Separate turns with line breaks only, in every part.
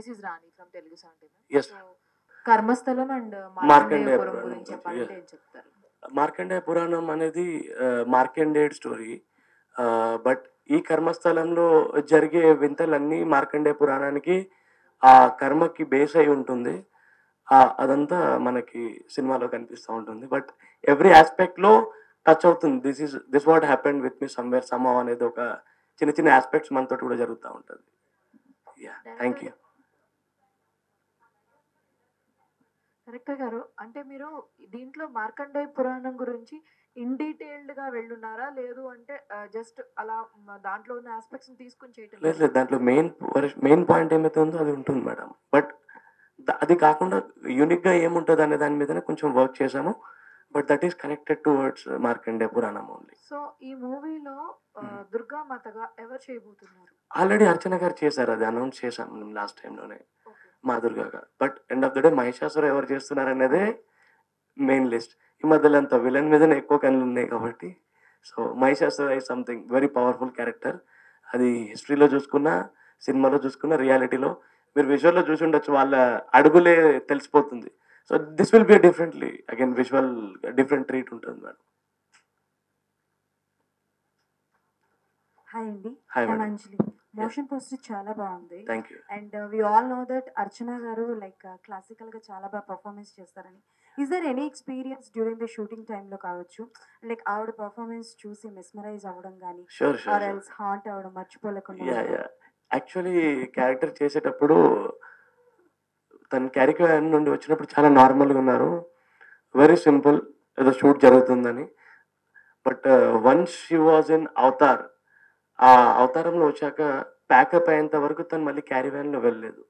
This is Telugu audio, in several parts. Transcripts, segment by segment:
This is Rani from Telugu 79.
Yes.
So Karmasthalam and
Markandeya
Markandeyapuram
పురాణం
గురించి
గురించి,
చెప్పాలంటే ఏం చెప్తారు?
మార్కండేయ పురాణం అనేది మార్కండేయుడి స్టోరీ. బట్ ఈ కర్మస్థలంలో జరిగే వింతలన్నీ మార్కండేయ పురాణానికి ఆ కర్మకి బేస్ అయి ఉంటుంది. అదంతా మనకి సినిమాలో కనిపిస్తూ ఉంటుంది. బట్ ఎవ్రీ ఆస్పెక్ట్లో టచ్ అవుతుంది. This what happened with me somewhere somehow అనేది ఒక చిన్న చిన్న ఆస్పెక్ట్స్ మనతో కూడా జరుగుతూ ఉంటుంది. Yeah, thank you.
డైరెక్టర్ గారు, అంటే మీరు దీంట్లో మార్కండేయ పురాణం గురించి ఇన్ డీటెయిల్డ్ గా వెళ్ళున్నారా, లేదు అంటే జస్ట్ అలా దాంట్లో ఉన్న ఆస్పెక్ట్స్ తీసుకుని చేయటం?
లేదు, దాంట్లో మెయిన్ పాయింట్ ఏమైతే ఉందో అది ఉంటుంది మేడం. బట్ అది కాకుండా యూనిక్గా ఏముంటుంది అనే దాని మీదనే కొంచెం వర్క్ చేశాము. But that is connected towards Markandeya Puranam only.
So ఈ మూవీలో దుర్గా మాతగా ఎవరు చేయబోతున్నారు?
ఆల్రెడీ అర్చన గారు చేశారు, అది అనౌన్స్ చేశాం లాస్ట్ టైంలోనే మా దుర్గా గారు. But end of the day Mahishasura ఎవరు చేస్తున్నారు అనేదే మెయిన్ లిస్ట్. ఈ మధ్యలో అంత విలన్ మీదనే ఎక్కువ కళ్ళు ఉన్నాయి కాబట్టి. So Mahishasura is something very powerful character. అది హిస్టరీలో చూసుకున్నా, సినిమాలో చూసుకున్నా, రియాలిటీలో మీరు విజువల్లో చూసి ఉండొచ్చు, వాళ్ళ అడుగులే తెలిసిపోతుంది. So this will be differently again visual different treat ఉంటుంది మేడం.
హాయ్ అండి,
hi madam.
Anjali. Motion poster చాలా బాగుంది.
Thank you.
And we all know that Archana గారు లైక్ క్లాసికల్ గా చాలా బాగా పర్ఫార్మెన్స్ చేస్తారని. Is there any experience during the shooting టైంలో కావచ్చు, లైక్ ఆవిడ పర్ఫార్మెన్స్ చూసి మెస్మరైజ్ అవ్వడం కానీ, ఆర్ ఎల్స్ హాంట్ అవ్వడం, మర్చిపోలేకుండా?
యాక్చువల్లీ క్యారెక్టర్ చేసేటప్పుడు తన క్యారెక్టర్ నుండి వచ్చినప్పుడు చాలా నార్మల్గా ఉన్నారు, వెరీ సింపుల్, ఏదో షూట్ జరుగుతుందని. But once she was in Avatar, ఆ అవతారంలో వచ్చాక ప్యాకప్ అయ్యేంత వరకు తను మళ్ళీ క్యారీ వ్యాన్లో వెళ్ళలేదు.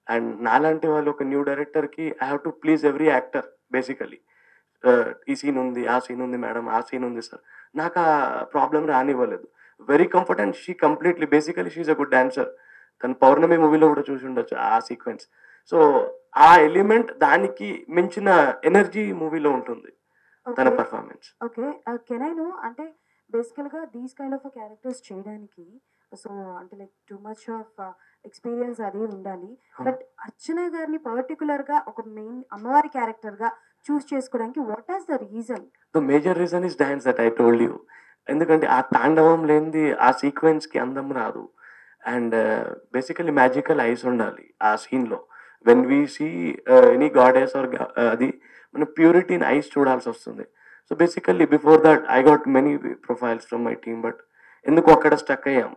అండ్ నాలాంటి వాళ్ళు ఒక న్యూ డైరెక్టర్కి I have to please every actor basically. ఈ సీన్ ఉంది, ఆ సీన్ ఉంది మేడం, ఆ సీన్ ఉంది సార్, నాకు ఆ ప్రాబ్లం రానివ్వలేదు. Very comfort and she completely basically she a good dancer. తను పౌర్ణమి మూవీలో కూడా చూసి ఉండొచ్చు ఆ సీక్వెన్స్. సో ఆ ఎలిమెంట్, దానికి మించిన ఎనర్జీ మూవీలో ఉంటుంది తన performance.
Okay, can I know, అంటే బేసికల్గా దీస్ కైండ్ ఆఫ్ క్యారెక్టర్స్ చేయడానికి సో అంటే like too much of experience అది ఉండాలి. బట్ అర్చన గారిని పర్టికులర్గా ఒక మెయిన్ అమ్మవారి క్యారెక్టర్గా చూస్ చేసుకోవడానికి what is the reason?
The major reason is dance that I told you. ఎందుకంటే ఆ తాండవం లేనిది ఆ సీక్వెన్స్కి అందం రాదు. అండ్ బేసికలీ మ్యాజికల్ ఐస్ ఉండాలి ఆ సీన్లో. When we see any goddess or అది మనం ప్యూరిటీ ఇన్ ఐస్ చూడాల్సి వస్తుంది. So basically before that I got many profiles from my team, but ఎందుకు అక్కడ స్టక్ అయ్యాం.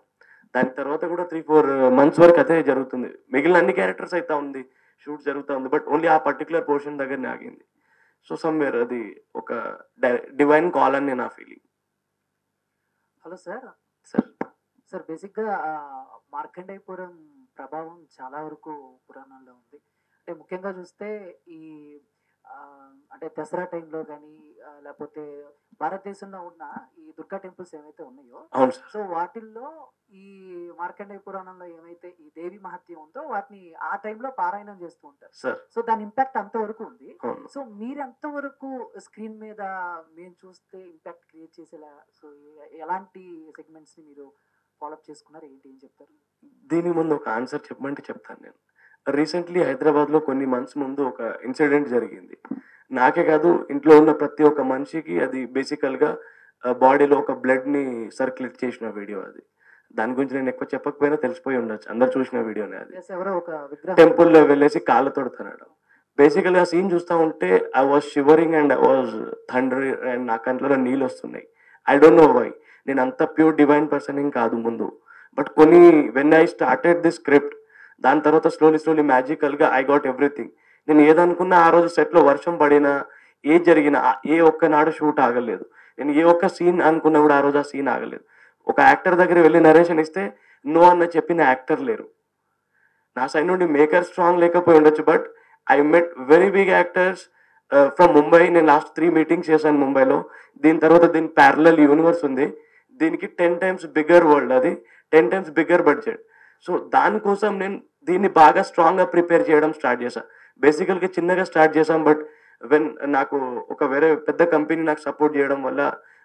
దాని తర్వాత కూడా 3-4 months వరకు అదే జరుగుతుంది. మిగిలిన అన్ని క్యారెక్టర్స్ అయితే ఉంది, షూట్ జరుగుతూ ఉంది, బట్ ఓన్లీ ఆ పర్టికులర్ పోర్షన్ దగ్గరనే ఆగింది. సో సమ్వేర్ అది ఒక డివైన్ కాల్ అని నా feeling.
Hello sir.
Sir
sir బేసిక్గా మార్కండేయపురం ప్రభావం చాలా వరకు పురాణాల్లో ఉంది. అంటే ముఖ్యంగా చూస్తే ఈ అంటే దసరా టైంలో కానీ లేకపోతే భారతదేశంలో ఉన్న ఈ దుర్గా టెంపుల్స్ ఏవైతే ఉన్నాయో, సో వాటిల్లో ఈ మార్కండేయ పురాణంలో ఏమైతే ఈ దేవి మహత్యం ఉందో వాటిని ఆ టైంలో పారాయణం చేస్తూ ఉంటారు. సో దాని ఇంపాక్ట్ అంతవరకు ఉంది. సో మీరు ఎంతవరకు స్క్రీన్ మీద మేము చూస్తే ఇంపాక్ట్ క్రియేట్ చేసేలా, సో ఎలాంటి సెగ్మెంట్స్ని మీరు ఫాలోఅప్ చేసుకున్నారు, ఏంటి ఏం చెప్తారు?
దీని ముందు ఒక ఆన్సర్ చెప్పమంటే చెప్తాను నేను. రీసెంట్లీ హైదరాబాద్లో కొన్ని మంత్స్ ముందు ఒక ఇన్సిడెంట్ జరిగింది. నాకే కాదు, ఇంట్లో ఉన్న ప్రతి ఒక్క మనిషికి అది బేసికల్గా బాడీలో ఒక బ్లడ్ని సర్క్యులేట్ చేసిన వీడియో అది. దాని గురించి నేను ఎక్కువ చెప్పకపోయినా తెలిసిపోయి ఉండొచ్చు, అందరు చూసిన వీడియోనే అది. టెంపుల్లో వెళ్ళేసి కాళ్ళతో తినడం. బేసికల్గా ఆ సీన్ చూస్తూ ఉంటే I was shivering and I was thunder and నా కంట్లో నీళ్ళు వస్తున్నాయి. I don't know why. నేను అంత ప్యూర్ డివైన్ పర్సన్ ఏం కాదు ముందు, బట్ కొన్ని when I started the script, దాని తర్వాత స్లోలీ మ్యాజికల్గా ఐ గాట్ ఎవ్రీథింగ్. నేను ఏదనుకున్నా ఆ రోజు సెట్లో వర్షం పడినా, ఏ జరిగినా, ఏ ఒక్కనాడు షూట్ ఆగలేదు. నేను ఏ ఒక్క సీన్ అనుకున్నా కూడా ఆ రోజు ఆ సీన్ ఆగలేదు. ఒక యాక్టర్ దగ్గర వెళ్ళి నరేషన్ ఇస్తే నో అన్న చెప్పిన యాక్టర్ లేరు. నా సైడ్ నుండి మేకర్ స్ట్రాంగ్ లేకపోయి ఉండొచ్చు, but I met very big actors from Mumbai. నేను లాస్ట్ 3 meetings చేశాను ముంబైలో. దీని తర్వాత దీని ప్యారలల్ యూనివర్స్ ఉంది, దీనికి 10 times బిగ్గర్ వరల్డ్, అది 10 times బిగ్గర్ బడ్జెట్. సో దానికోసం నేను దీన్ని బాగా స్ట్రాంగ్గా ప్రిపేర్ చేయడం స్టార్ట్ చేశాను. బేసికల్గా చిన్నగా స్టార్ట్ చేశాం, బట్ వెన్ నాకు ఒక వేరే పెద్ద కంపెనీ నాకు సపోర్ట్ చేయడం వల్ల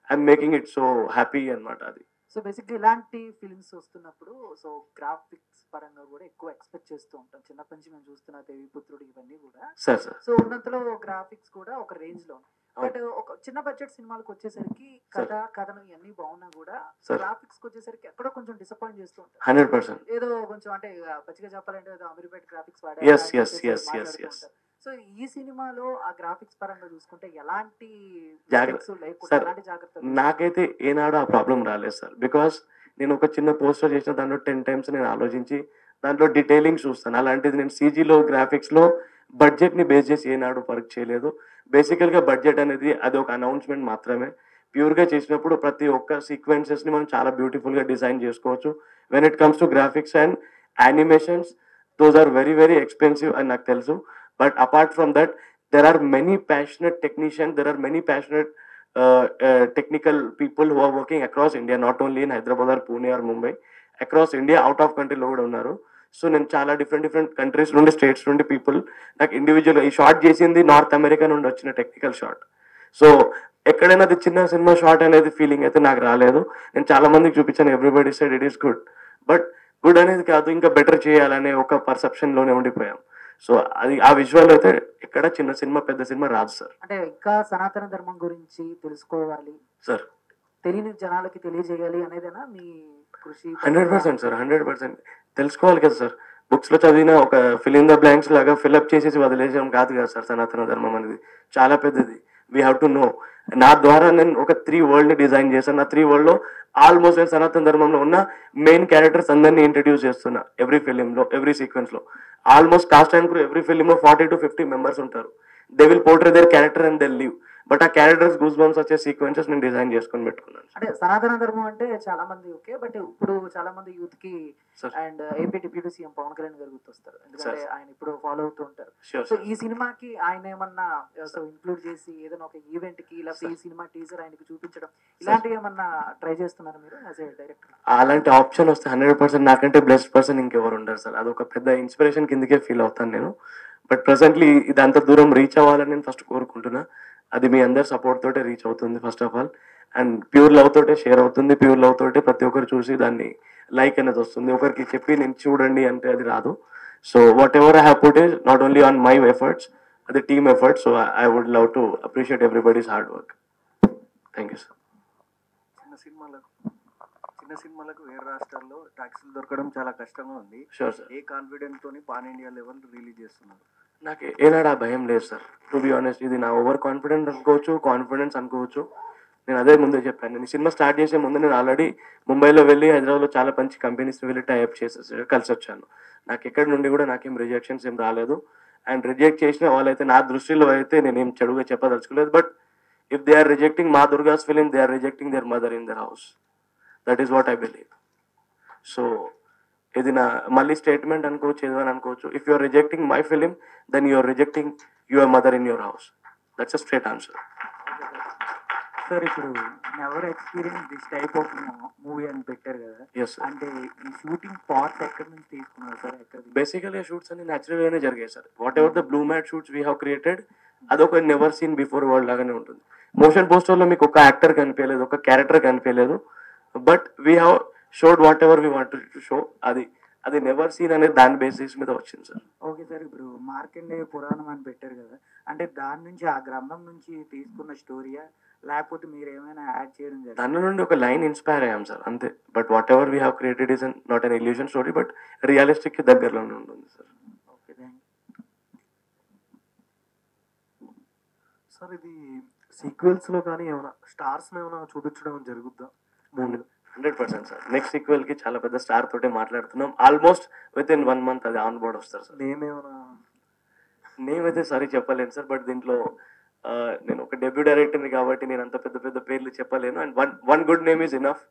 I'm making it so happy అనమాట అది.
సో బేసిక్గా ఇలాంటి ఫిలిమ్స్ వస్తున్నప్పుడు సో గ్రాఫిక్స్ పరంగా కూడా ఎక్కువ ఎక్స్పెక్ట్ చేస్తూ ఉంటాం. చిన్నప్పటి నుంచి మేము చూస్తున్న దేవిపుత్రుడు ఇవన్నీ కూడా
సార్ సార్
సో ఉన్నంతలో గ్రాఫిక్స్ కూడా ఒక రేంజ్ లో బట్ ఒక చిన్న బడ్జెట్ సినిమాలకు వచ్చేసరికి కథను ఇవన్నీ బాగున్నా కూడా గ్రాఫిక్స్ వచ్చేసరికి ఎక్కడో కొంచెం డిసప్పాయింట్ చేస్తూ ఉంటారు.
100%.
ఏదో కొంచెం అంటే పచ్చిగా చెప్పాలంటే ఏదో అమీర్పేట్ గ్రాఫిక్స్
yes.
సో ఈ సినిమాలో ఆ గ్రాఫిక్స్ పరంగా చూసుకుంటే ఎలాంటి
సార్ నాకైతే ఏనాడు ఆ ప్రాబ్లం రాలేదు సార్. బికాస్ నేను ఒక చిన్న పోస్టర్ చేసిన దాంట్లో 10 times నేను ఆలోచించి దాంట్లో డీటెయిలింగ్ చూస్తాను. అలాంటిది నేను CGలో గ్రాఫిక్స్లో బడ్జెట్ని బేస్ చేసి ఏనాడు వర్క్ చేయలేదు. బేసికల్గా బడ్జెట్ అనేది అది ఒక అనౌన్స్మెంట్ మాత్రమే. ప్యూర్గా చేసినప్పుడు ప్రతి ఒక్క సీక్వెన్సెస్ని మనం చాలా బ్యూటిఫుల్గా డిజైన్ చేసుకోవచ్చు. When it comes to graphics and animations those are very very expensive అని నాకు తెలుసు. But apart from that, there are many passionate technicians, there are many passionate technical people who are working across India, not only in Hyderabad or Pune or Mumbai, across India, out of country lo kuda unnaru. So నేను చాలా different countries నుండి స్టేట్స్ నుండి పీపుల్ నాకు ఇండివిజువల్ ఈ షార్ట్ చేసింది నార్త్ అమెరికా నుండి వచ్చిన టెక్నికల్ షార్ట్. సో ఎక్కడైనా అది చిన్న సినిమా షార్ట్ అనేది ఫీలింగ్ అయితే నాకు రాలేదు. నేను చాలా మందికి చూపించాను, everybody side it is good, but good అనేది కాదు ఇంకా బెటర్ చేయాలనే ఒక పర్సెప్షన్లోనే ఉండిపోయాం. సో అది ఆ విజువల్ అయితే ఇక్కడ చిన్న సినిమా పెద్ద సినిమా రాదు సార్.
అంటే ఇంకా సనాతన ధర్మం గురించి తెలుసుకోవాలి
సార్,
తెలియని జనాలకి తెలియజేయాలి అనేదేనా మీ కృషి?
100% సార్, 100% తెలుసుకోవాలి కదా సార్. బుక్స్లో చదివిన ఒక ఫిల్ ఇన్ ద బ్లాంక్స్ లాగా ఫిల్అప్ చేసేసి వదిలేసాం కాదు కదా సార్. సనాతన ధర్మం అనేది చాలా పెద్దది. We have to know. నా ద్వారా నేను ఒక 3 వరల్డ్ని డిజైన్ చేశాను. నా 3 వరల్డ్లో ఆల్మోస్ట్ నేను సనాతన ధర్మంలో ఉన్న మెయిన్ క్యారెక్టర్స్ అందరినీ ఇంట్రడ్యూస్ చేస్తున్నా. ఎవ్రీ ఫిలింలో ఎవ్రీ సీక్వెన్స్లో almost cast and crew every ఫిలింలో 40 to 50 మెంబర్స్ ఉంటారు. They will portray their character and they leave. But ఆ క్యారెక్టర్స్ గూస్ బంప్స్ వచ్చే సీక్వెన్సెస్ నేను డిజైన్ చేసుకొని పెట్టుకున్నాను.
అంటే సనాతన ధర్మం అంటే చాలా మంది ఓకే, బట్ ఇప్పుడు చాలా మంది యూత్ కి and AP deputy CM Pawan Kalyan garu గుర్తొస్తారు, ఎందుకంటే ఆయన ఇప్పుడు ఫాలో అవుతూ ఉంటారు. సో ఈ సినిమాకి ఆయన ఏమన్నా ఇంక్లూడ్ చేసి ఏదైనా ఒక ఈవెంట్ కి లేకపోతే ఈ సినిమా టీజర్ ఆయనకి చూపించడం ఇలాంటివి ఏమన్నా ట్రై చేస్తున్నారు మీరు యాజ్ ఏ డైరెక్టర్?
అలాంటి ఆప్షన్ వస్తే 100% నాకంటే బెస్ట్ పర్సన్ ఇంకెవరు ఉండరు సార్. అదొక పెద్ద ఇన్స్పిరేషన్ కిందకే ఫీల్ అవుతాను నేను. బట్ ప్రెసెంట్లీ ఇది అంత దూరం రీచ్ అవ్వాలని నేను ఫస్ట్ కోరుకుంటున్నా. అది మీ అందరి సపోర్ట్ తోటే రీచ్ అవుతుంది first of all. And pure love తోటే షేర్ అవుతుంది. ప్యూర్ లవ్ తోటే ప్రతి ఒక్కరు చూసి దాన్ని లైక్ అనేది వస్తుంది. ఒకరికి చెప్పి నేను చూడండి అంటే అది రాదు. So whatever I have put is not only on my efforts, అది team efforts. So I would love to appreciate everybody's hard work. Thank you sir.
చిన్న సినిమాలకు వేరే రాష్ట్రాల్లో ట్యాక్సీలు దొరకడం చాలా కష్టంగా ఉంది.
Sure sir.
ఏ కాన్ఫిడెంట్ తోని పాన్ ఇండియా లెవెల్ రిలీజ్ చేస్తున్నారు?
నాకు ఏనాడు ఆ భయం లేదు సార్. టు బి ఆనెస్ట్, ఇది నా ఓవర్ కాన్ఫిడెంట్ అనుకోవచ్చు, కాన్ఫిడెన్స్ అనుకోవచ్చు. నేను అదే ముందే చెప్పాను. నేను సినిమా స్టార్ట్ చేసే ముందు నేను ఆల్రెడీ ముంబైలో వెళ్ళి హైదరాబాద్లో చాలా మంచి కంపెనీస్ని వెళ్ళి టైఅప్ చేసేసి కలిసి వచ్చాను. నాకు ఎక్కడి నుండి కూడా నాకేం రిజెక్షన్స్ ఏం రాలేదు. అండ్ రిజెక్ట్ చేసిన వాళ్ళైతే నా దృష్టిలో అయితే నేనేం చెడుగా చెప్పదలుచుకోలేదు. But if they are rejecting మా దుర్గాస్ film, they are rejecting their mother in their house. That is what I believe. So ఇది నా మళ్ళీ స్టేట్మెంట్ అనుకోవచ్చు, ఏదో అని అనుకోవచ్చు. If you are rejecting my film, then you are rejecting your mother in your house. That's a straight answer.
Sir, ఇప్పుడు never experience this type of movie అని పెట్టారు కదా, అంటే ఈ షూటింగ్ పార్ట్స్ ఎక్కడి నుంచి తీసుకున్నారు సార్? ఎక్కడ?
బేసికల్గా షూట్స్ అన్ని న్యాచురల్ గానే జరిగాయి sir. Whatever the blue mat shoots we have created, అదొక నెవర్ సీన్ బిఫోర్ వరల్డ్ లాగానే ఉంటుంది. మోషన్ పోస్టర్లో మీకు ఒక యాక్టర్ కనిపించలేదు, ఒక క్యారెక్టర్ కనిపించలేదు. But we have showed what ever we want to show. అది నెవర్ సీన్ అనేది దాని బేసిస్ మీద వచ్చింది సార్.
ఓకే సార్, ఇప్పుడు మార్కండేయ పురాణం అని పెట్టారు కదా, అంటే దాని నుంచి ఆ గ్రంథం నుంచి తీసుకున్న స్టోరీయా లేకపోతే మీరు ఏమైనా యాడ్ చేయడం జరిగింది?
దాని నుండి ఒక లైన్ ఇన్స్పైర్ అయ్యాం సార్, అంతే. But what ever we have created is not an illusion story, but realistic కి దగ్గరలోనే ఉంటుంది sir.
Okay, thank you sir. ఇది సీక్వెల్స్ లో కానీ ఏమైనా స్టార్స్ ఏమైనా చూపించడం జరుగుద్దా?
100% సార్. నెక్స్ట్ సీక్వెల్ కి చాలా పెద్ద స్టార్ తోటే మాట్లాడుతున్నాం. ఆల్మోస్ట్ విత్ ఇన్ 1 month అది ఆన్ బోర్డ్ వస్తారు సార్. నేమైతే సారీ చెప్పలేను సార్. బట్ దీంట్లో నేను ఒక డెబ్యూ డైరెక్టర్ని కాబట్టి నేను అంత పెద్ద పెద్ద పేర్లు చెప్పలేను. And one good name is enough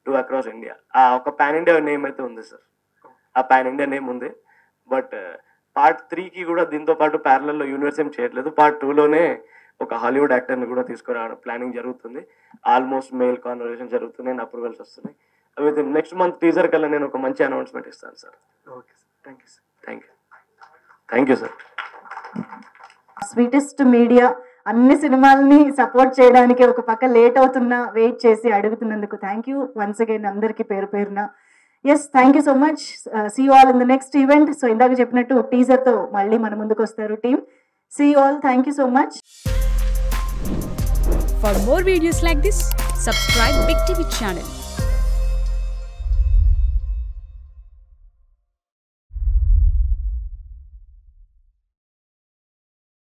to across India. ఒక పాన్ ఇండియా నేమ్ అయితే ఉంది సార్. ఆ పాన్ ఇండియా నేమ్ ఉంది. బట్ పార్ట్ 3కి కూడా దీంతో పాటు ప్యారలల్లో యూనివర్స్ ఏం చేయట్లేదు. పార్ట్ 2లోనే ఒక హాలీవుడ్ యాక్టర్ని కూడా తీసుకురావడం ప్లానింగ్ జరుగుతుంది. ఆల్మోస్ట్ మెయిల్ కాన్వర్సేషన్ జరుగుతున్నాయి, అప్రూవల్స్ వస్తున్నాయి. విత్ నెక్స్ట్ మంత్ టీజర్ కల్లా నేను ఒక మంచి అనౌన్స్మెంట్ ఇస్తాను sir.
Okay sir, thank you sir.
Thank you sir.
Sweetest media అన్ని సినిమాలని సపోర్ట్ చేయడానికి ఒక పక్క లేట్ అవుతున్నా వెయిట్ చేసి అడుగుతున్నందుకు థ్యాంక్ యూ వన్స్ అగైన్ అందరికీ పేరు పేరున. Yes, thank you so much. See you all in the next event. So ఇందాక చెప్పినట్టు టీజర్తో మళ్ళీ మన ముందుకు వస్తారు team. See you all, thank you so much.
For more videos like this, subscribe Big TV channel.